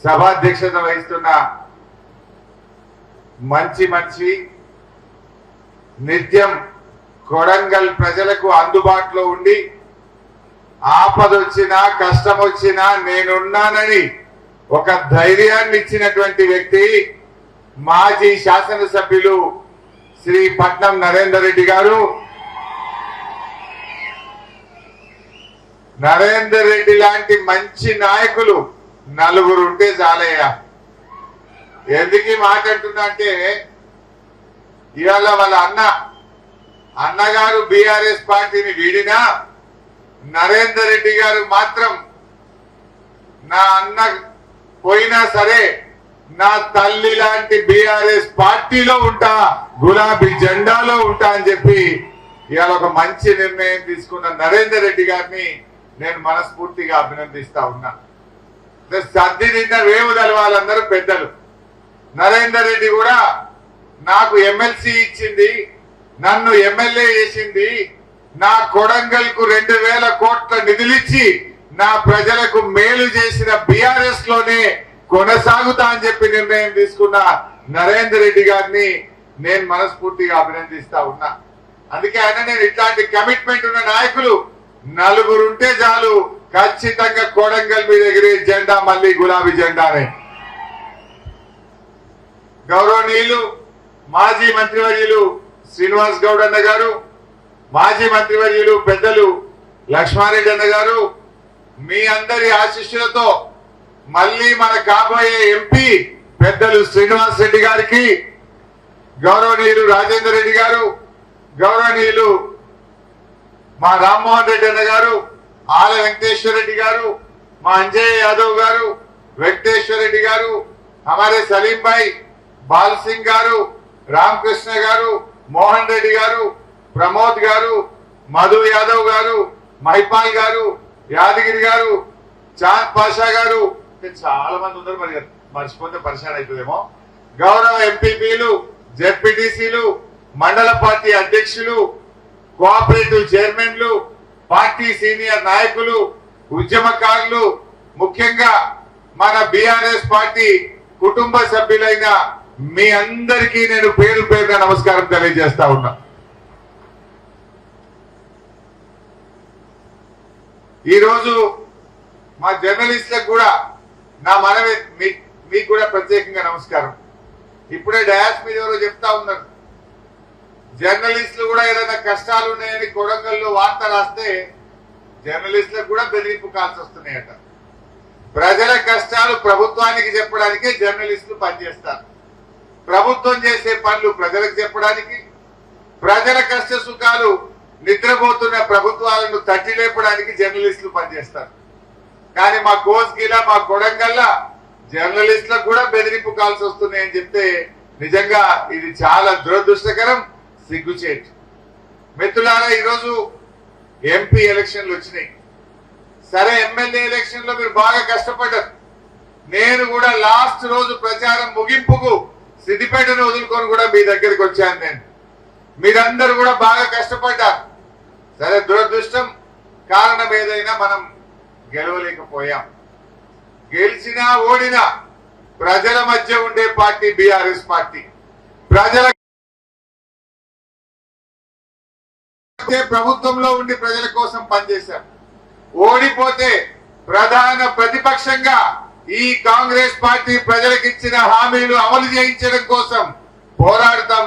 సభాధ్యక్షత వహిస్తున్న మంచి మనిషి, నిత్యం కొడంగల్ ప్రజలకు అందుబాటులో ఉండి ఆపదొచ్చినా కష్టం వచ్చినా నేనున్నానని ఒక ధైర్యాన్ని ఇచ్చినటువంటి వ్యక్తి మాజీ శాసనసభ్యులు శ్రీ పట్నం నరేందర్ రెడ్డి గారు. నరేందర్ రెడ్డి లాంటి మంచి నాయకులు నలుగురు ఉంటే చాలయ్యా. ఎందుకు మాట్లాడుతున్నా అంటే ఇవాళ వాళ్ళ అన్నగారు బీఆర్ఎస్ పార్టీని వీడినా నరేందర్ రెడ్డి గారు మాత్రం నా అన్న పోయినా సరే నా తల్లి లాంటి బీఆర్ఎస్ పార్టీలో ఉంటా, గులాబీ జెండాలో ఉంటా అని చెప్పి ఇవాళ ఒక మంచి నిర్ణయం తీసుకున్న నరేందర్ రెడ్డి గారిని నేను మనస్ఫూర్తిగా అభినందిస్తా ఉన్నా. సర్ది నిన్న వేవుదల వాళ్ళందరూ పెద్దలు. నరేందర్ రెడ్డి కూడా నాకు ఎమ్మెల్సీ ఇచ్చింది, నన్ను ఎమ్మెల్యే చేసింది, నా కొడంగల్ కు 2000 కోట్ల నిధులిచ్చి నా ప్రజలకు మేలు చేసిన బీఆర్ఎస్ లోనే కొనసాగుతా అని చెప్పి నిర్ణయం తీసుకున్న నరేందర్ రెడ్డి గారిని నేను మనస్ఫూర్తిగా అభినందిస్తా ఉన్నా. అందుకే ఆయన నేను ఇట్లాంటి కమిట్మెంట్ ఉన్న నాయకులు నలుగురు ఉంటే చాలు, ఖచ్చితంగా కొడంగల్ మీద ఎగిరే జెండా మళ్ళీ గులాబీ జెండానే. గౌరవనీయులు మాజీ మంత్రివర్యులు శ్రీనివాస్ గౌడ్ అన్న గారు, మాజీ మంత్రివర్యులు పెద్దలు లక్ష్మారెడ్డి అన్న గారు, మీ అందరి ఆశీస్సులతో మళ్ళీ మన కాబోయే ఎంపీ పెద్దలు శ్రీనివాస్ రెడ్డి గారికి, గౌరవనీయులు రాజేందర్ రెడ్డి గారు, గౌరవనీయులు మా రామ్మోహన్ రెడ్డి అన్న గారు, ఆల వెంకటేశ్వర రెడ్డి గారు, మా అంజయ్ యాదవ్ గారు, వెంకటేశ్వర రెడ్డి గారు, హమారే సలీం భాయ్, బాల్ సింగ్ గారు, రామకృష్ణ గారు, మోహన్ రెడ్డి గారు, ప్రమోద్ గారు, మధు యాదవ్ గారు, మహిపాల్ గారు, యాదగిరి గారు, చాంద్ పాషా గారు, చాలా మంది ఉన్నారు. మరి మర్చిపోతే పరిశాన్ అవుతుందేమో. గౌరవ ఎంపీపీలు, జెడ్పీటీసీలు, మండల పార్టీ అధ్యక్షులు, కోఆపరేటివ్ చైర్మన్లు, పార్టీ సీనియర్ నాయకులు, ఉద్యమకారులు, ముఖ్యంగా మన బీఆర్ఎస్ పార్టీ కుటుంబ సభ్యులైన మీ అందరికీ నేను పేరు పేరున నమస్కారం తెలియజేస్తా ఉన్నా. ఈరోజు మా జర్నలిస్టులకు కూడా నా మనవి, మీకు కూడా ప్రత్యేకంగా నమస్కారం. ఇప్పుడే డయాస్ మీద ఎవరో చెప్తా ఉన్నారు, జర్నలిస్టులు కూడా ఏదైనా కష్టాలు ఉన్నాయని కొడంగల్లో వార్త రాస్తే జర్నలిస్టులకు కూడా బెదిరింపు కాల్సి వస్తున్నాయట. ప్రజల కష్టాలు ప్రభుత్వానికి చెప్పడానికే జర్నలిస్టులు పనిచేస్తారు. ప్రభుత్వం చేసే పనులు ప్రజలకు చెప్పడానికి, ప్రజల కష్ట సుఖాలు నిద్రపోతున్న ప్రభుత్వాలను తట్టి లేపడానికి జర్నలిస్టులు పనిచేస్తారు. కానీ మా కోస్గిలా, మా కొడంగల్లా జర్నలిస్టులకు కూడా బెదిరింపు కాల్సి వస్తున్నాయని చెప్తే నిజంగా ఇది చాలా దురదృష్టకరం, సిగ్గుచేటు. మిత్రులారా, ఈరోజు ఎంపీ ఎలక్షన్లు వచ్చినాయి. సరే, ఎమ్మెల్యే ఎలక్షన్ లో మీరు బాగా కష్టపడ్డారు. నేను కూడా లాస్ట్ రోజు ప్రచారం ముగింపుకు సిద్దిపేటను వదులుకొని కూడా మీ దగ్గరికి వచ్చాను. మీరందరూ కూడా బాగా కష్టపడ్డారు. సరే, దురదృష్టం కారణం ఏదైనా మనం గెలవలేకపోయాం. గెలిచినా ఓడినా ప్రజల మధ్య ఉండే పార్టీ బీఆర్ఎస్ పార్టీ. ప్రజల ప్రభుత్వంలో ఉండి ప్రజల కోసం పనిచేశాం. ఓడిపోతే ప్రధాన ప్రతిపక్షంగా ఈ కాంగ్రెస్ పార్టీ ప్రజలకు ఇచ్చిన హామీలు అమలు చేయించడం కోసం పోరాడతాం.